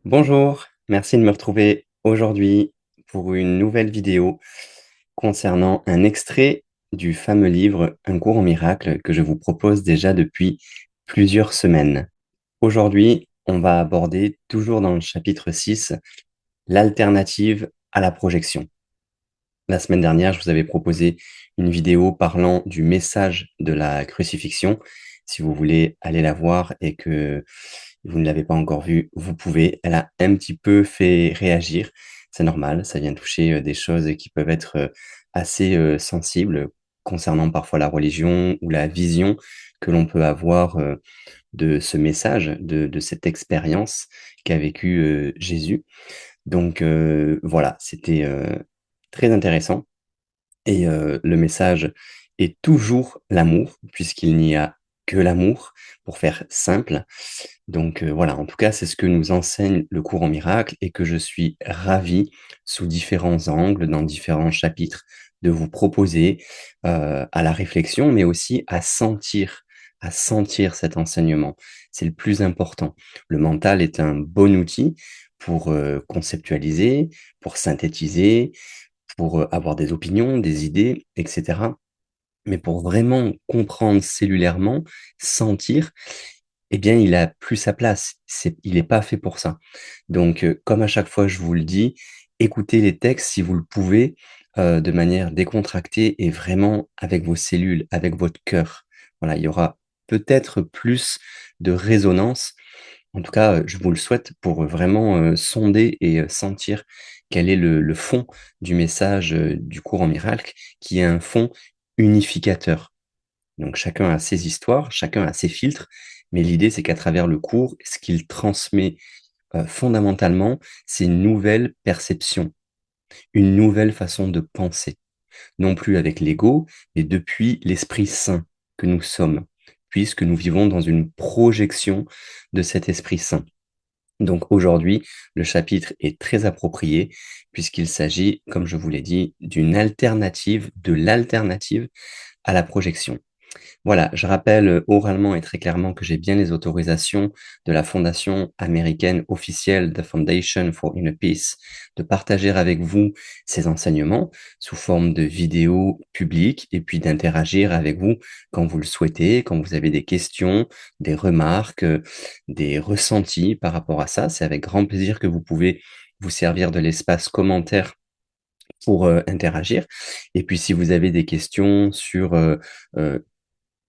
Bonjour, merci de me retrouver aujourd'hui pour une nouvelle vidéo concernant un extrait du fameux livre Un cours en miracle que je vous propose déjà depuis plusieurs semaines. Aujourd'hui, on va aborder, toujours dans le chapitre 6, l'alternative à la projection. La semaine dernière, je vous avais proposé une vidéo parlant du message de la crucifixion. Si vous voulez aller la voir et que vous ne l'avez pas encore vue, vous pouvez. Elle a un petit peu fait réagir. C'est normal, ça vient toucher des choses qui peuvent être assez sensibles concernant parfois la religion ou la vision que l'on peut avoir de ce message, de cette expérience qu'a vécu Jésus. Donc voilà, c'était très intéressant. Et le message est toujours l'amour, puisqu'il n'y a que l'amour, pour faire simple. Donc voilà, en tout cas, c'est ce que nous enseigne le cours en miracle et que je suis ravi, sous différents angles, dans différents chapitres, de vous proposer à la réflexion, mais aussi à sentir cet enseignement. C'est le plus important. Le mental est un bon outil pour conceptualiser, pour synthétiser, pour avoir des opinions, des idées, etc. Mais pour vraiment comprendre cellulairement, sentir, eh bien, il a plus sa place. Il n'est pas fait pour ça. Donc, comme à chaque fois, je vous le dis, écoutez les textes si vous le pouvez, de manière décontractée et vraiment avec vos cellules, avec votre cœur. Voilà, il y aura peut-être plus de résonance. En tout cas, je vous le souhaite pour vraiment sonder et sentir quel est le fond du message du cours en miracle, qui est un fond unificateur. Donc chacun a ses histoires, chacun a ses filtres, mais l'idée c'est qu'à travers le cours, ce qu'il transmet fondamentalement, c'est une nouvelle perception, une nouvelle façon de penser, non plus avec l'ego, mais depuis l'Esprit Saint que nous sommes, puisque nous vivons dans une projection de cet Esprit Saint. Donc aujourd'hui, le chapitre est très approprié puisqu'il s'agit, comme je vous l'ai dit, d'une alternative, de l'alternative à la projection. Voilà, je rappelle oralement et très clairement que j'ai bien les autorisations de la fondation américaine officielle The Foundation for Inner Peace de partager avec vous ces enseignements sous forme de vidéos publiques et puis d'interagir avec vous quand vous le souhaitez, quand vous avez des questions, des remarques, des ressentis par rapport à ça. C'est avec grand plaisir que vous pouvez vous servir de l'espace commentaire pour interagir. Et puis si vous avez des questions sur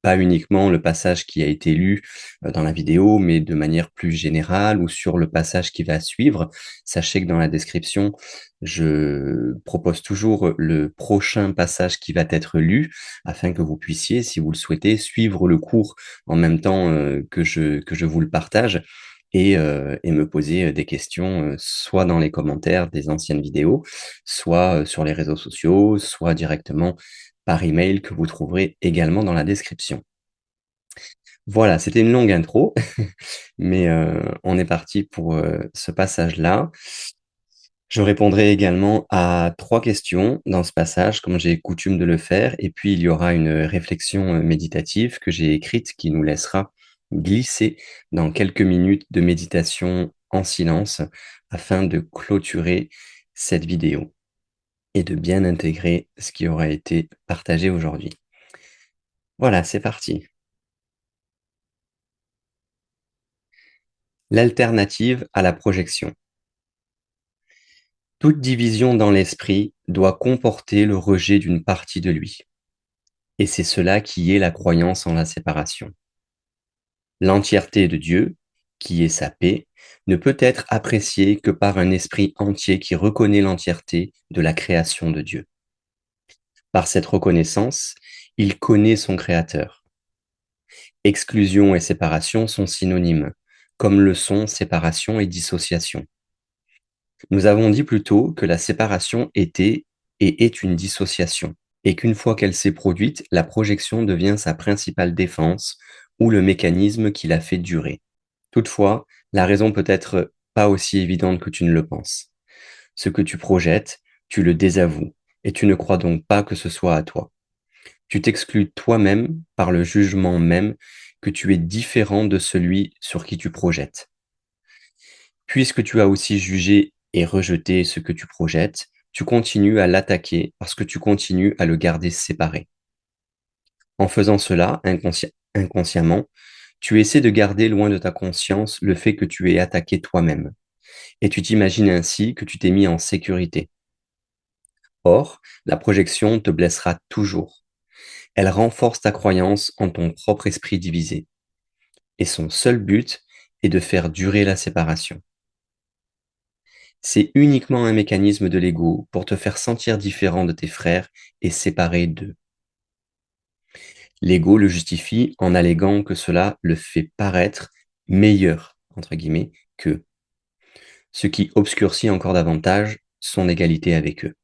pas uniquement le passage qui a été lu dans la vidéo, mais de manière plus générale ou sur le passage qui va suivre. Sachez que dans la description, je propose toujours le prochain passage qui va être lu afin que vous puissiez, si vous le souhaitez, suivre le cours en même temps que je vous le partage et me poser des questions, soit dans les commentaires des anciennes vidéos, soit sur les réseaux sociaux, soit directement par email que vous trouverez également dans la description. Voilà, c'était une longue intro, mais on est parti pour ce passage-là. Je répondrai également à 3 questions dans ce passage, comme j'ai coutume de le faire, et puis il y aura une réflexion méditative que j'ai écrite qui nous laissera glisser dans quelques minutes de méditation en silence afin de clôturer cette vidéo et de bien intégrer ce qui aura été partagé aujourd'hui. Voilà, c'est parti. L'alternative à la projection. Toute division dans l'esprit doit comporter le rejet d'une partie de lui, et c'est cela qui est la croyance en la séparation. L'entièreté de Dieu, qui est sa paix, ne peut être appréciée que par un esprit entier qui reconnaît l'entièreté de la création de Dieu. Par cette reconnaissance, il connaît son Créateur. Exclusion et séparation sont synonymes, comme le sont séparation et dissociation. Nous avons dit plus tôt que la séparation était et est une dissociation, et qu'une fois qu'elle s'est produite, la projection devient sa principale défense ou le mécanisme qui la fait durer. Toutefois, la raison peut être pas aussi évidente que tu ne le penses. Ce que tu projettes, tu le désavoues, et tu ne crois donc pas que ce soit à toi. Tu t'exclus toi-même par le jugement même que tu es différent de celui sur qui tu projettes. Puisque tu as aussi jugé et rejeté ce que tu projettes, tu continues à l'attaquer parce que tu continues à le garder séparé. En faisant cela, inconsciemment, tu essaies de garder loin de ta conscience le fait que tu es attaqué toi-même, et tu t'imagines ainsi que tu t'es mis en sécurité. Or, la projection te blessera toujours. Elle renforce ta croyance en ton propre esprit divisé, et son seul but est de faire durer la séparation. C'est uniquement un mécanisme de l'ego pour te faire sentir différent de tes frères et séparé d'eux. L'ego le justifie en alléguant que cela le fait paraître meilleur, entre guillemets, qu'eux, ce qui obscurcit encore davantage son égalité avec eux.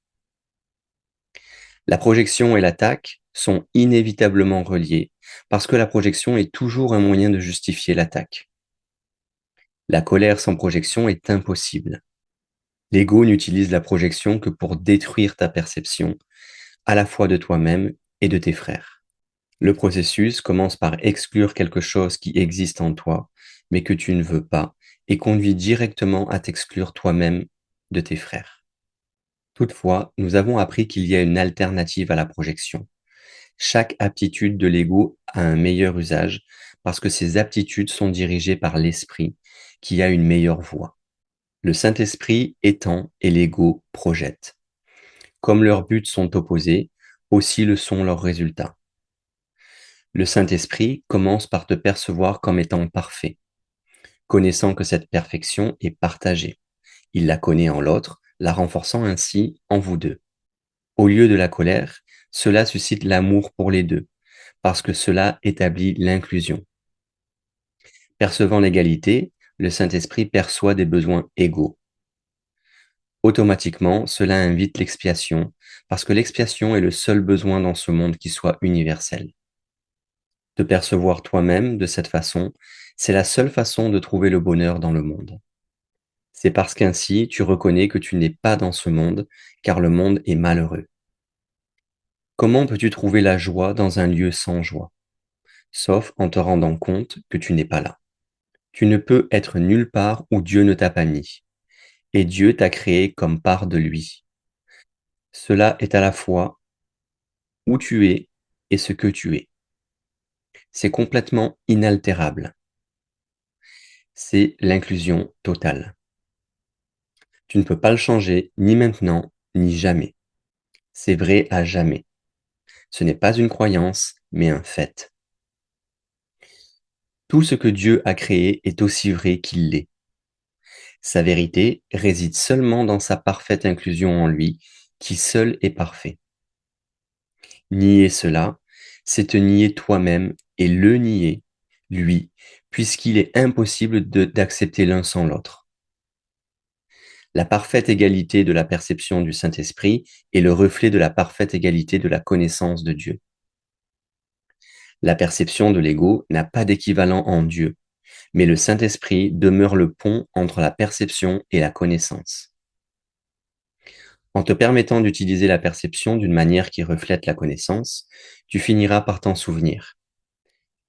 La projection et l'attaque sont inévitablement reliées parce que la projection est toujours un moyen de justifier l'attaque. La colère sans projection est impossible. L'ego n'utilise la projection que pour détruire ta perception, à la fois de toi-même et de tes frères. Le processus commence par exclure quelque chose qui existe en toi, mais que tu ne veux pas, et conduit directement à t'exclure toi-même de tes frères. Toutefois, nous avons appris qu'il y a une alternative à la projection. Chaque aptitude de l'ego a un meilleur usage parce que ces aptitudes sont dirigées par l'esprit qui a une meilleure voie. Le Saint-Esprit étend et l'ego projette. Comme leurs buts sont opposés, aussi le sont leurs résultats. Le Saint-Esprit commence par te percevoir comme étant parfait, connaissant que cette perfection est partagée. Il la connaît en l'autre, la renforçant ainsi en vous deux. Au lieu de la colère, cela suscite l'amour pour les deux, parce que cela établit l'inclusion. Percevant l'égalité, le Saint-Esprit perçoit des besoins égaux. Automatiquement, cela invite l'expiation, parce que l'expiation est le seul besoin dans ce monde qui soit universel. Te percevoir toi-même de cette façon, c'est la seule façon de trouver le bonheur dans le monde. C'est parce qu'ainsi tu reconnais que tu n'es pas dans ce monde, car le monde est malheureux. Comment peux-tu trouver la joie dans un lieu sans joie, sauf en te rendant compte que tu n'es pas là? Tu ne peux être nulle part où Dieu ne t'a pas mis, et Dieu t'a créé comme part de lui. Cela est à la fois où tu es et ce que tu es. C'est complètement inaltérable. C'est l'inclusion totale. Tu ne peux pas le changer, ni maintenant, ni jamais. C'est vrai à jamais. Ce n'est pas une croyance, mais un fait. Tout ce que Dieu a créé est aussi vrai qu'il l'est. Sa vérité réside seulement dans sa parfaite inclusion en lui, qui seul est parfait. Nier cela, c'est te nier toi-même et le nier, lui, puisqu'il est impossible d'accepter l'un sans l'autre. La parfaite égalité de la perception du Saint-Esprit est le reflet de la parfaite égalité de la connaissance de Dieu. La perception de l'ego n'a pas d'équivalent en Dieu, mais le Saint-Esprit demeure le pont entre la perception et la connaissance. En te permettant d'utiliser la perception d'une manière qui reflète la connaissance, tu finiras par t'en souvenir.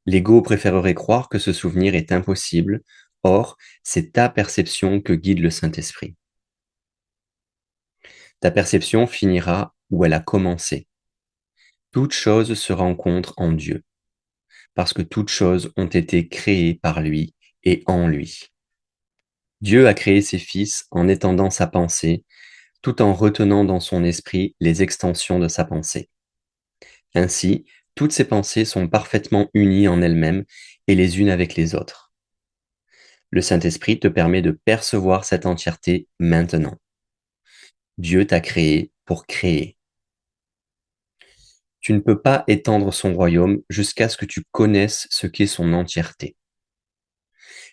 L'ego préférerait croire que ce souvenir est impossible, or, c'est ta perception que guide le Saint-Esprit. Ta perception finira où elle a commencé. Toutes choses se rencontrent en Dieu, parce que toutes choses ont été créées par lui et en lui. Dieu a créé ses fils en étendant sa pensée, tout en retenant dans son esprit les extensions de sa pensée. Ainsi, toutes ces pensées sont parfaitement unies en elles-mêmes et les unes avec les autres. Le Saint-Esprit te permet de percevoir cette entièreté maintenant. Dieu t'a créé pour créer. Tu ne peux pas étendre son royaume jusqu'à ce que tu connaisses ce qu'est son entièreté.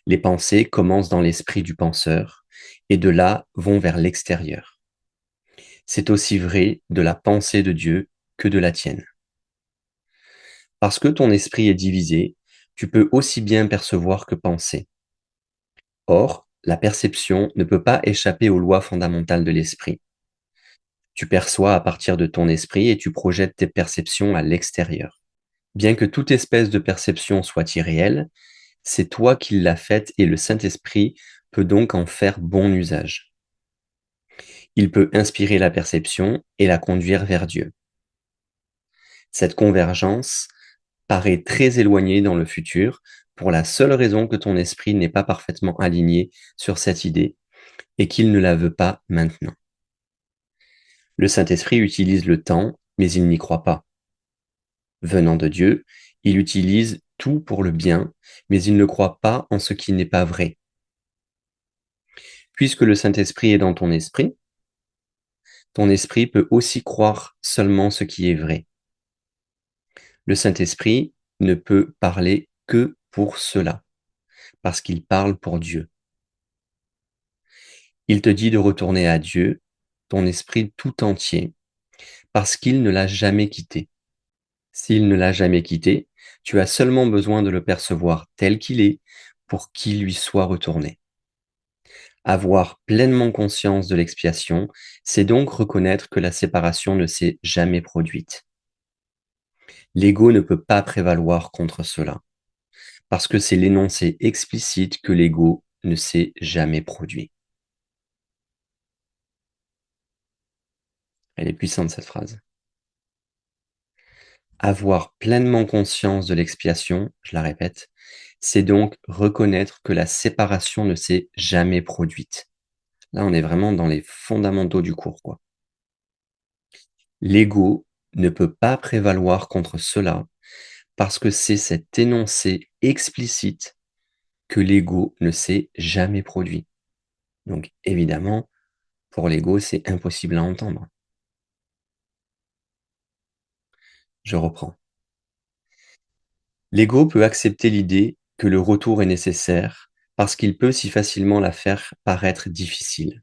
Les pensées commencent dans l'esprit du penseur et de là vont vers l'extérieur. C'est aussi vrai de la pensée de Dieu que de la tienne. Parce que ton esprit est divisé, tu peux aussi bien percevoir que penser. Or, la perception ne peut pas échapper aux lois fondamentales de l'esprit. Tu perçois à partir de ton esprit et tu projettes tes perceptions à l'extérieur. Bien que toute espèce de perception soit irréelle, c'est toi qui l'as faite et le Saint-Esprit peut donc en faire bon usage. Il peut inspirer la perception et la conduire vers Dieu. Cette convergence paraît très éloignée dans le futur pour la seule raison que ton esprit n'est pas parfaitement aligné sur cette idée et qu'il ne la veut pas maintenant. Le Saint-Esprit utilise le temps, mais il n'y croit pas. Venant de Dieu, il utilise tout pour le bien, mais il ne croit pas en ce qui n'est pas vrai. Puisque le Saint-Esprit est dans ton esprit peut aussi croire seulement ce qui est vrai. Le Saint-Esprit ne peut parler que pour cela, parce qu'il parle pour Dieu. Il te dit de retourner à Dieu, ton esprit tout entier, parce qu'il ne l'a jamais quitté. S'il ne l'a jamais quitté, tu as seulement besoin de le percevoir tel qu'il est pour qu'il lui soit retourné. Avoir pleinement conscience de l'expiation, c'est donc reconnaître que la séparation ne s'est jamais produite. L'ego ne peut pas prévaloir contre cela, parce que c'est l'énoncé explicite que l'ego ne s'est jamais produit. Elle est puissante cette phrase. Avoir pleinement conscience de l'expiation, je la répète, c'est donc reconnaître que la séparation ne s'est jamais produite. Là, on est vraiment dans les fondamentaux du cours, quoi. L'ego ne peut pas prévaloir contre cela parce que c'est cet énoncé explicite que l'ego ne s'est jamais produit. Donc évidemment, pour l'ego, c'est impossible à entendre. Je reprends. L'ego peut accepter l'idée que le retour est nécessaire parce qu'il peut si facilement la faire paraître difficile.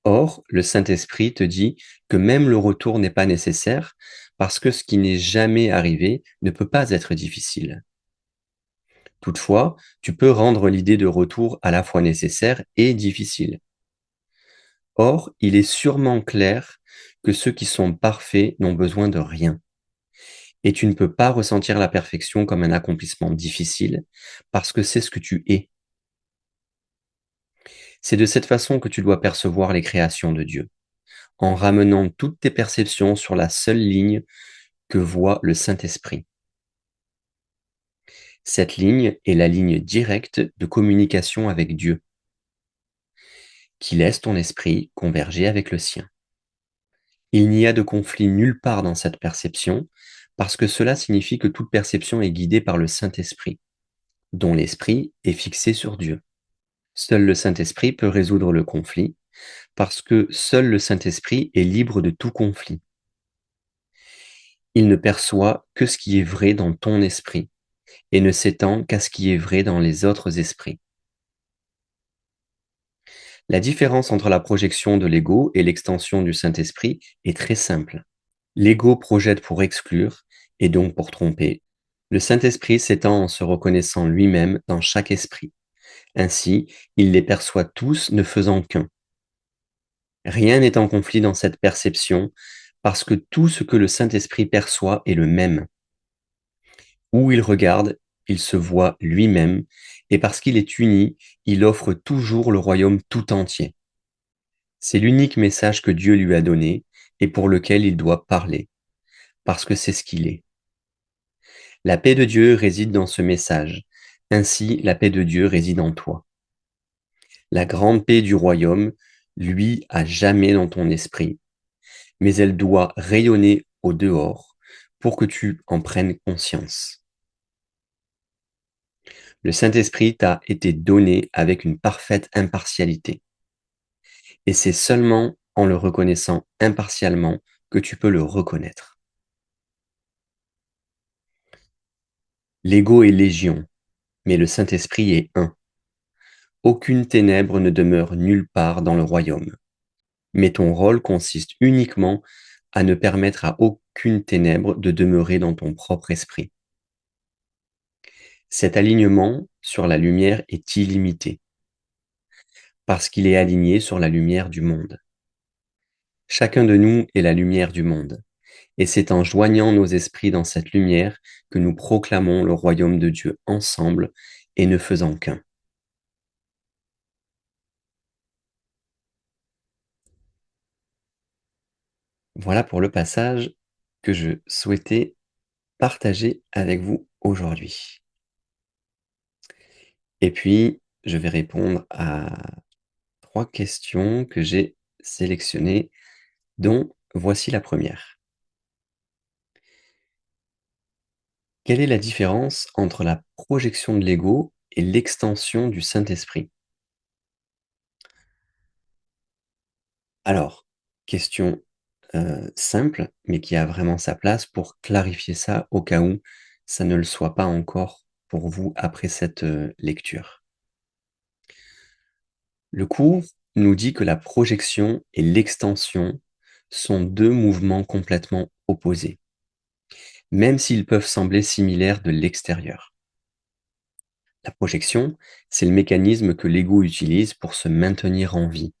Or, le Saint-Esprit te dit que même le retour n'est pas nécessaire parce que ce qui n'est jamais arrivé ne peut pas être difficile. Toutefois, tu peux rendre l'idée de retour à la fois nécessaire et difficile. Or, il est sûrement clair que ceux qui sont parfaits n'ont besoin de rien. Et tu ne peux pas ressentir la perfection comme un accomplissement difficile parce que c'est ce que tu es. C'est de cette façon que tu dois percevoir les créations de Dieu, en ramenant toutes tes perceptions sur la seule ligne que voit le Saint-Esprit. Cette ligne est la ligne directe de communication avec Dieu, qui laisse ton esprit converger avec le sien. Il n'y a de conflit nulle part dans cette perception, parce que cela signifie que toute perception est guidée par le Saint-Esprit, dont l'esprit est fixé sur Dieu. Seul le Saint-Esprit peut résoudre le conflit, parce que seul le Saint-Esprit est libre de tout conflit. Il ne perçoit que ce qui est vrai dans ton esprit, et ne s'étend qu'à ce qui est vrai dans les autres esprits. La différence entre la projection de l'ego et l'extension du Saint-Esprit est très simple. L'ego projette pour exclure, et donc pour tromper. Le Saint-Esprit s'étend en se reconnaissant lui-même dans chaque esprit. Ainsi, il les perçoit tous ne faisant qu'un. Rien n'est en conflit dans cette perception, parce que tout ce que le Saint-Esprit perçoit est le même. Où il regarde, il se voit lui-même, et parce qu'il est uni, il offre toujours le royaume tout entier. C'est l'unique message que Dieu lui a donné, et pour lequel il doit parler, parce que c'est ce qu'il est. La paix de Dieu réside dans ce message. Ainsi, la paix de Dieu réside en toi. La grande paix du royaume, lui, a jamais dans ton esprit, mais elle doit rayonner au dehors pour que tu en prennes conscience. Le Saint-Esprit t'a été donné avec une parfaite impartialité. Et c'est seulement en le reconnaissant impartialement que tu peux le reconnaître. L'ego est légion, mais le Saint-Esprit est un. Aucune ténèbre ne demeure nulle part dans le royaume. Mais ton rôle consiste uniquement à ne permettre à aucune ténèbre de demeurer dans ton propre esprit. Cet alignement sur la lumière est illimité, parce qu'il est aligné sur la lumière du monde. Chacun de nous est la lumière du monde, et c'est en joignant nos esprits dans cette lumière que nous proclamons le royaume de Dieu ensemble et ne faisant qu'un. Voilà pour le passage que je souhaitais partager avec vous aujourd'hui. Et puis, je vais répondre à 3 questions que j'ai sélectionnées, dont voici la première. Quelle est la différence entre la projection de l'ego et l'extension du Saint-Esprit? Alors, question, simple, mais qui a vraiment sa place pour clarifier ça au cas où ça ne le soit pas encore pour vous après cette, lecture. Le cours nous dit que la projection et l'extension sont 2 mouvements complètement opposés, même s'ils peuvent sembler similaires de l'extérieur. La projection, c'est le mécanisme que l'ego utilise pour se maintenir en vie.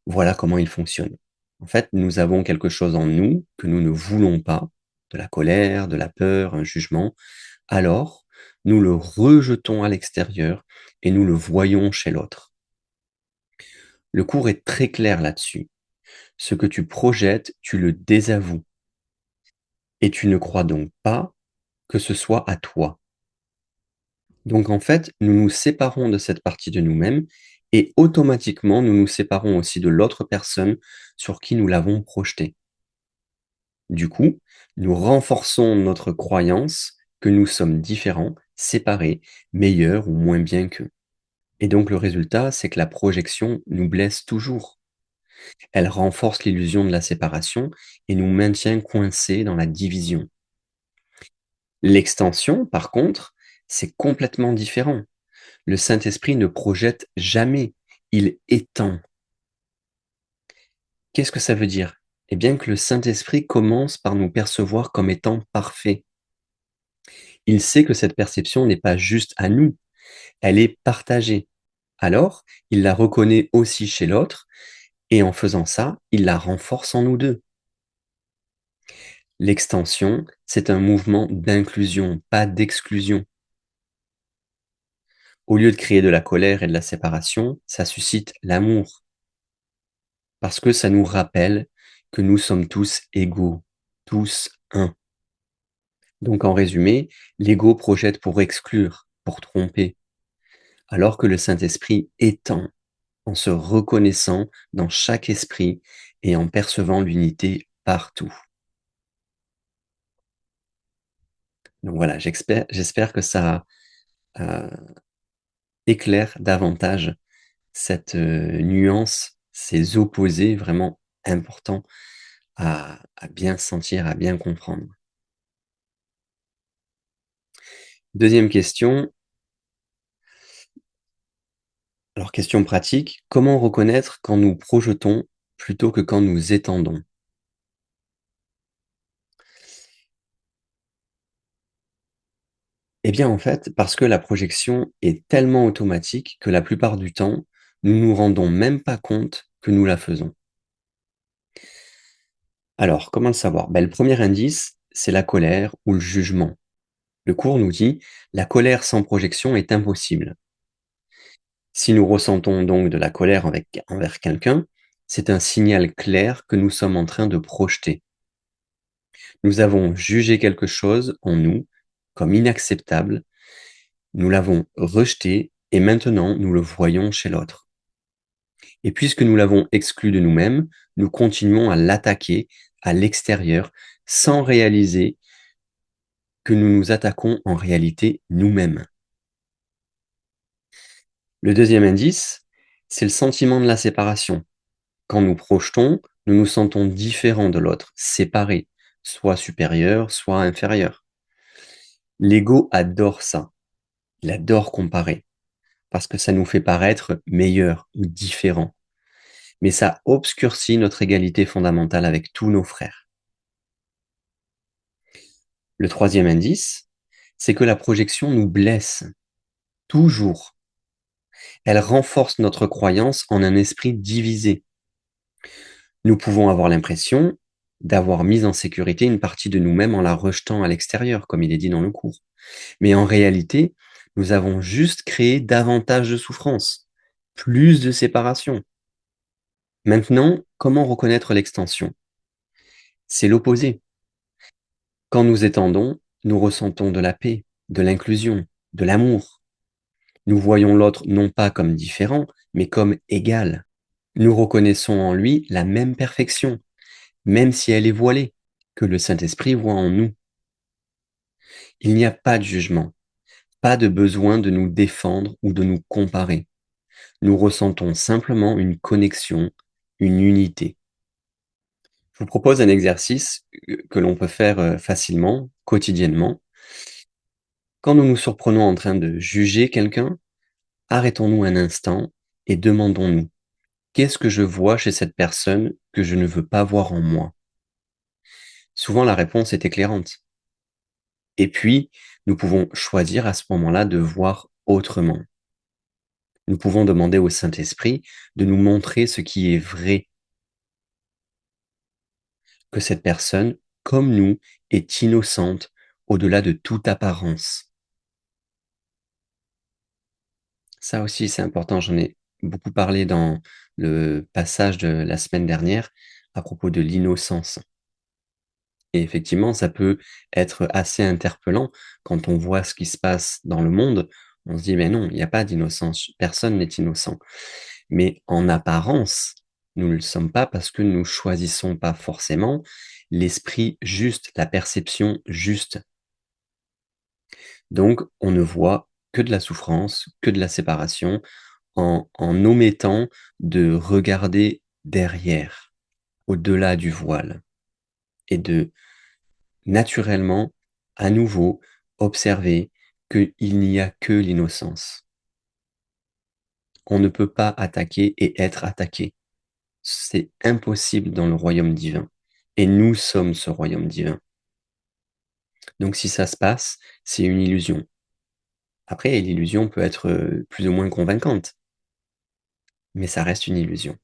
Voilà comment il fonctionne. En fait, nous avons quelque chose en nous que nous ne voulons pas, de la colère, de la peur, un jugement. Alors, nous le rejetons à l'extérieur et nous le voyons chez l'autre. Le cours est très clair là-dessus. Ce que tu projettes, tu le désavoues et tu ne crois donc pas que ce soit à toi. Donc en fait, nous nous séparons de cette partie de nous-mêmes et automatiquement, nous nous séparons aussi de l'autre personne sur qui nous l'avons projeté. Du coup, nous renforçons notre croyance que nous sommes différents, séparés, meilleurs ou moins bien qu'eux. Et donc le résultat, c'est que la projection nous blesse toujours. Elle renforce l'illusion de la séparation et nous maintient coincés dans la division. L'extension, par contre, c'est complètement différent. Le Saint-Esprit ne projette jamais, il étend. Qu'est-ce que ça veut dire? Eh bien que le Saint-Esprit commence par nous percevoir comme étant parfaits. Il sait que cette perception n'est pas juste à nous, elle est partagée. Alors, il la reconnaît aussi chez l'autre, et en faisant ça, il la renforce en nous deux. L'extension, c'est un mouvement d'inclusion, pas d'exclusion. Au lieu de créer de la colère et de la séparation, ça suscite l'amour, parce que ça nous rappelle que nous sommes tous égaux, tous un. Donc en résumé, l'ego projette pour exclure, pour tromper, alors que le Saint-Esprit étend en se reconnaissant dans chaque esprit et en percevant l'unité partout. Donc voilà, j'espère que ça euh, éclaire davantage cette nuance, ces opposés vraiment importants à bien sentir, à bien comprendre. Deuxième question, alors question pratique, comment reconnaître quand nous projetons plutôt que quand nous étendons? Eh bien, en fait, parce que la projection est tellement automatique que la plupart du temps, nous nous rendons même pas compte que nous la faisons. Alors, comment le savoir? Ben, le premier indice, c'est la colère ou le jugement. Le cours nous dit, la colère sans projection est impossible. Si nous ressentons donc de la colère envers quelqu'un, c'est un signal clair que nous sommes en train de projeter. Nous avons jugé quelque chose en nous comme inacceptable, nous l'avons rejeté et maintenant nous le voyons chez l'autre. Et puisque nous l'avons exclu de nous-mêmes, nous continuons à l'attaquer à l'extérieur sans réaliser que nous nous attaquons en réalité nous-mêmes. Le deuxième indice, c'est le sentiment de la séparation. Quand nous projetons, nous nous sentons différents de l'autre, séparés, soit supérieurs, soit inférieurs. L'ego adore ça. Il adore comparer parce que ça nous fait paraître meilleurs ou différents. Mais ça obscurcit notre égalité fondamentale avec tous nos frères. Le troisième indice, c'est que la projection nous blesse, toujours. Elle renforce notre croyance en un esprit divisé. Nous pouvons avoir l'impression d'avoir mis en sécurité une partie de nous-mêmes en la rejetant à l'extérieur, comme il est dit dans le cours. Mais en réalité, nous avons juste créé davantage de souffrance, plus de séparation. Maintenant, comment reconnaître l'extension? C'est l'opposé. Quand nous étendons, nous ressentons de la paix, de l'inclusion, de l'amour. Nous voyons l'autre non pas comme différent, mais comme égal. Nous reconnaissons en lui la même perfection, même si elle est voilée, que le Saint-Esprit voit en nous. Il n'y a pas de jugement, pas de besoin de nous défendre ou de nous comparer. Nous ressentons simplement une connexion, une unité. Je vous propose un exercice que l'on peut faire facilement, quotidiennement. Quand nous nous surprenons en train de juger quelqu'un, arrêtons-nous un instant et demandons-nous, qu'est-ce que je vois chez cette personne que je ne veux pas voir en moi? Souvent, la réponse est éclairante. Et puis, nous pouvons choisir à ce moment-là de voir autrement. Nous pouvons demander au Saint-Esprit de nous montrer ce qui est vrai, que cette personne, comme nous, est innocente au-delà de toute apparence. Ça aussi, c'est important. J'en ai beaucoup parlé dans le passage de la semaine dernière à propos de l'innocence. Et effectivement, ça peut être assez interpellant quand on voit ce qui se passe dans le monde. On se dit, mais non, il n'y a pas d'innocence. Personne n'est innocent. Mais en apparence, nous ne le sommes pas parce que nous choisissons pas forcément l'esprit juste, la perception juste. Donc, on ne voit que de la souffrance, que de la séparation, en omettant de regarder derrière, au-delà du voile, et de naturellement, à nouveau, observer qu'il n'y a que l'innocence. On ne peut pas attaquer et être attaqué. C'est impossible dans le royaume divin. Et nous sommes ce royaume divin. Donc si ça se passe, c'est une illusion. Après, l'illusion peut être plus ou moins convaincante, mais ça reste une illusion.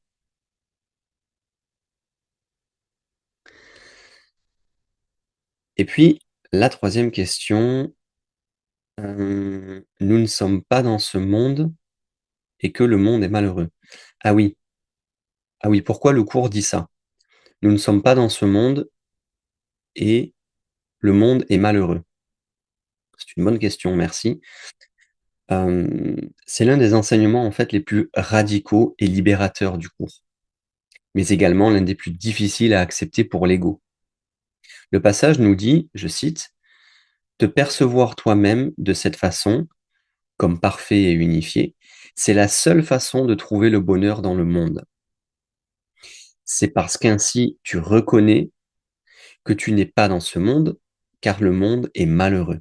Et puis, la troisième question, nous ne sommes pas dans ce monde et que le monde est malheureux. Ah oui, ah oui, pourquoi le cours dit ça? Nous ne sommes pas dans ce monde et le monde est malheureux. C'est une bonne question, merci. C'est l'un des enseignements en fait les plus radicaux et libérateurs du cours, mais également l'un des plus difficiles à accepter pour l'ego. Le passage nous dit, je cite, te percevoir toi-même de cette façon, comme parfait et unifié, c'est la seule façon de trouver le bonheur dans le monde. C'est parce qu'ainsi tu reconnais que tu n'es pas dans ce monde, car le monde est malheureux.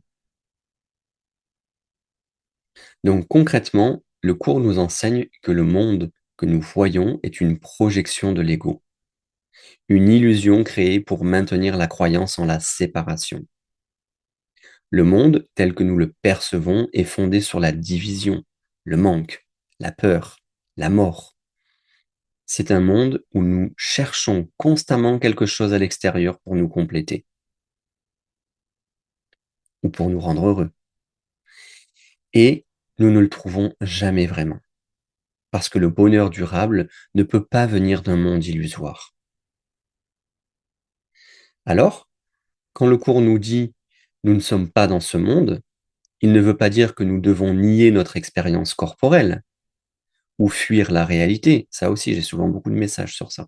Donc concrètement, le cours nous enseigne que le monde que nous voyons est une projection de l'ego, une illusion créée pour maintenir la croyance en la séparation. Le monde, tel que nous le percevons, est fondé sur la division, le manque, la peur, la mort. C'est un monde où nous cherchons constamment quelque chose à l'extérieur pour nous compléter ou pour nous rendre heureux. Et nous ne le trouvons jamais vraiment, parce que le bonheur durable ne peut pas venir d'un monde illusoire. Alors, quand le cours nous dit nous ne sommes pas dans ce monde, il ne veut pas dire que nous devons nier notre expérience corporelle ou fuir la réalité. Ça aussi, j'ai souvent beaucoup de messages sur ça.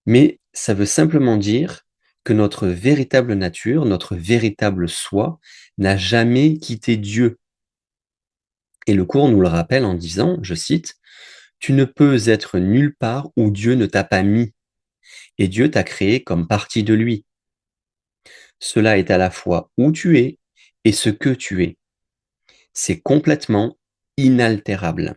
Mais ça veut simplement dire que notre véritable nature, notre véritable soi, n'a jamais quitté Dieu. Et le cours nous le rappelle en disant, je cite, tu ne peux être nulle part où Dieu ne t'a pas mis, et Dieu t'a créé comme partie de lui. Cela est à la fois où tu es et ce que tu es. C'est complètement inaltérable.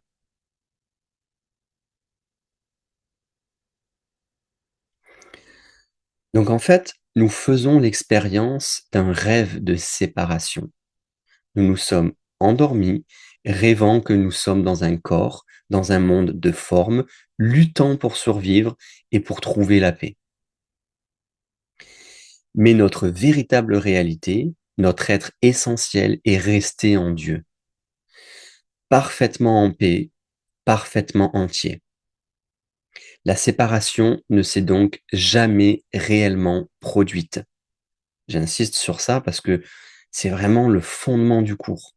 Donc en fait, nous faisons l'expérience d'un rêve de séparation. Nous nous sommes endormis, rêvant que nous sommes dans un corps, dans un monde de forme, luttant pour survivre et pour trouver la paix. Mais notre véritable réalité, notre être essentiel est resté en Dieu, parfaitement en paix, parfaitement entier. La séparation ne s'est donc jamais réellement produite. J'insiste sur ça parce que c'est vraiment le fondement du cours.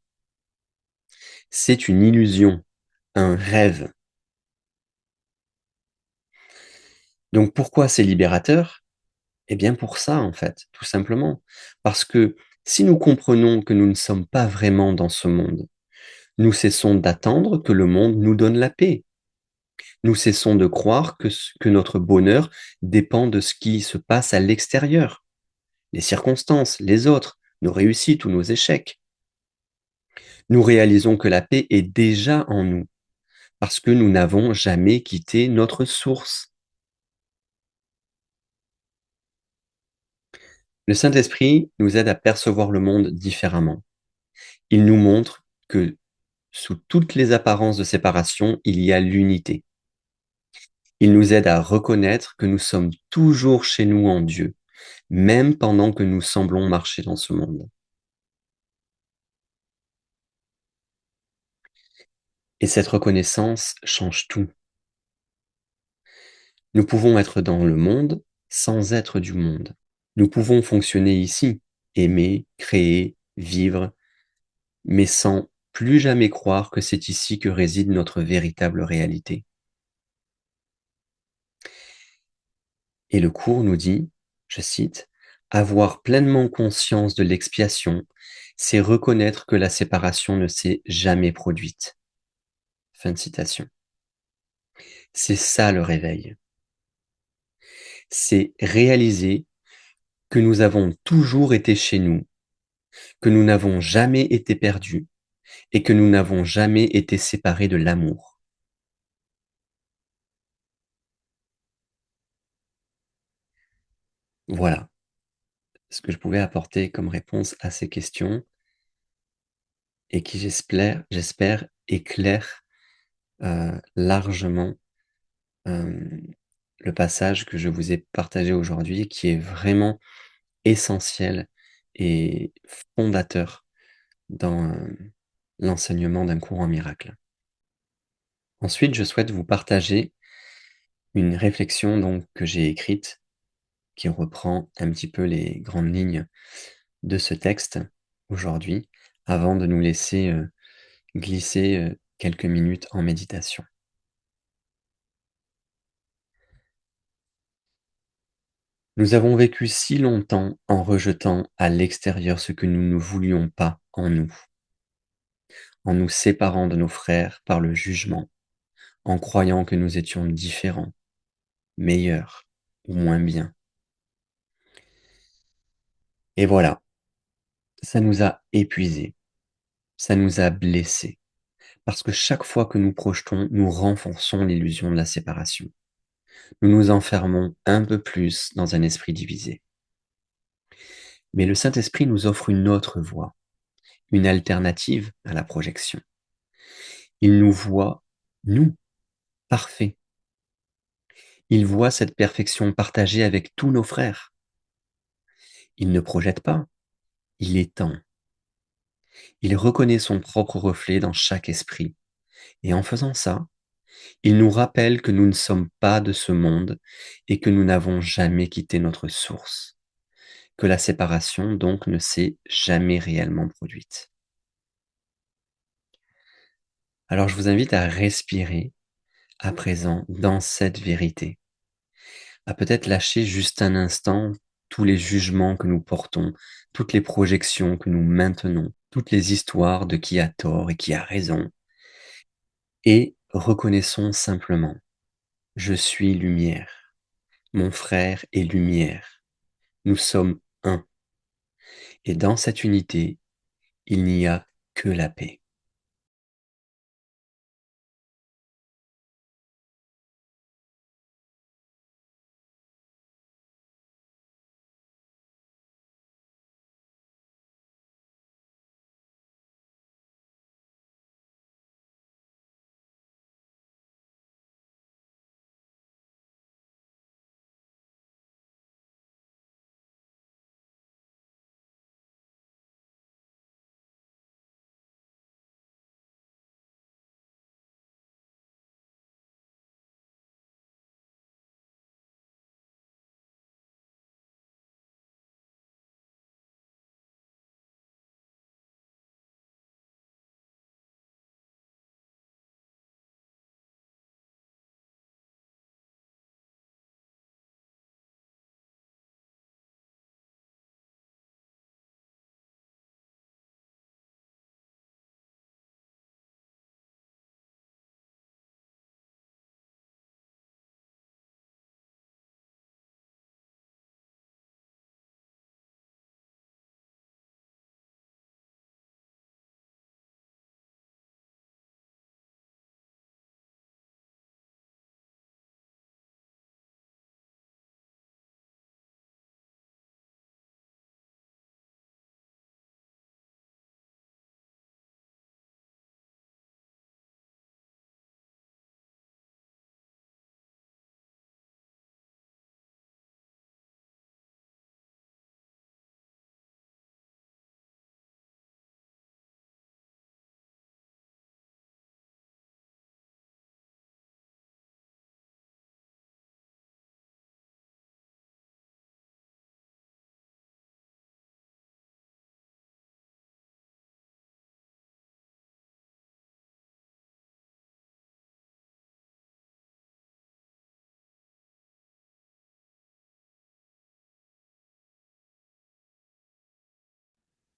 C'est une illusion, un rêve. Donc pourquoi c'est libérateur? Eh bien pour ça, en fait, tout simplement. Parce que si nous comprenons que nous ne sommes pas vraiment dans ce monde, nous cessons d'attendre que le monde nous donne la paix. Nous cessons de croire que notre bonheur dépend de ce qui se passe à l'extérieur, les circonstances, les autres, nos réussites ou nos échecs. Nous réalisons que la paix est déjà en nous, parce que nous n'avons jamais quitté notre source. Le Saint-Esprit nous aide à percevoir le monde différemment. Il nous montre que sous toutes les apparences de séparation, il y a l'unité. Il nous aide à reconnaître que nous sommes toujours chez nous en Dieu, même pendant que nous semblons marcher dans ce monde. Et cette reconnaissance change tout. Nous pouvons être dans le monde sans être du monde. Nous pouvons fonctionner ici, aimer, créer, vivre, mais sans plus jamais croire que c'est ici que réside notre véritable réalité. Et le cours nous dit, je cite, avoir pleinement conscience de l'expiation, c'est reconnaître que la séparation ne s'est jamais produite. Fin de citation. C'est ça le réveil. C'est réaliser que nous avons toujours été chez nous, que nous n'avons jamais été perdus et que nous n'avons jamais été séparés de l'amour. Voilà ce que je pouvais apporter comme réponse à ces questions et qui, j'espère éclaire largement le passage que je vous ai partagé aujourd'hui, qui est vraiment essentiel et fondateur dans l'enseignement d'un cours en miracle. Ensuite, je souhaite vous partager une réflexion donc que j'ai écrite, qui reprend un petit peu les grandes lignes de ce texte aujourd'hui, avant de nous laisser glisser quelques minutes en méditation. Nous avons vécu si longtemps en rejetant à l'extérieur ce que nous ne voulions pas en nous séparant de nos frères par le jugement, en croyant que nous étions différents, meilleurs ou moins bien. Et voilà, ça nous a épuisés, ça nous a blessés, parce que chaque fois que nous projetons, nous renforçons l'illusion de la séparation. Nous nous enfermons un peu plus dans un esprit divisé. Mais le Saint-Esprit nous offre une autre voie, une alternative à la projection. Il nous voit, nous, parfaits. Il voit cette perfection partagée avec tous nos frères. Il ne projette pas, il étend. Il reconnaît son propre reflet dans chaque esprit. Et en faisant ça, il nous rappelle que nous ne sommes pas de ce monde et que nous n'avons jamais quitté notre source, que la séparation donc ne s'est jamais réellement produite. Alors je vous invite à respirer à présent dans cette vérité, à peut-être lâcher juste un instant tous les jugements que nous portons, toutes les projections que nous maintenons, toutes les histoires de qui a tort et qui a raison, et reconnaissons simplement, je suis lumière, mon frère est lumière, nous sommes un, et dans cette unité, il n'y a que la paix.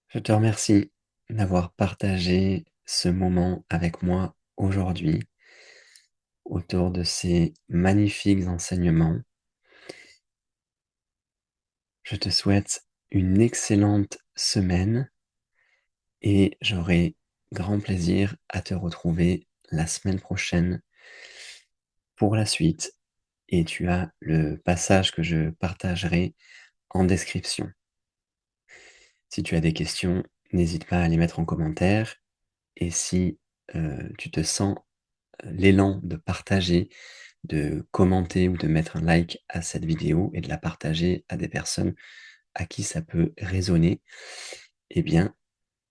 Je te remercie d'avoir partagé ce moment avec moi aujourd'hui autour de ces magnifiques enseignements. Je te souhaite une excellente semaine et j'aurai grand plaisir à te retrouver la semaine prochaine pour la suite. Et tu as le passage que je partagerai en description. Si tu as des questions, n'hésite pas à les mettre en commentaire. Et si tu te sens l'élan de partager, de commenter ou de mettre un like à cette vidéo et de la partager à des personnes à qui ça peut résonner, eh bien,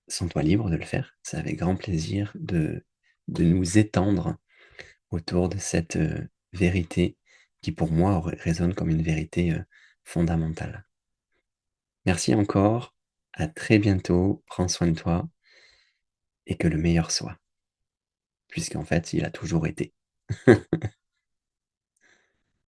sens-toi libre de le faire. C'est avec grand plaisir de nous étendre autour de cette vérité qui, pour moi, résonne comme une vérité fondamentale. Merci encore, à très bientôt, prends soin de toi et que le meilleur soit, puisqu'en fait, il a toujours été.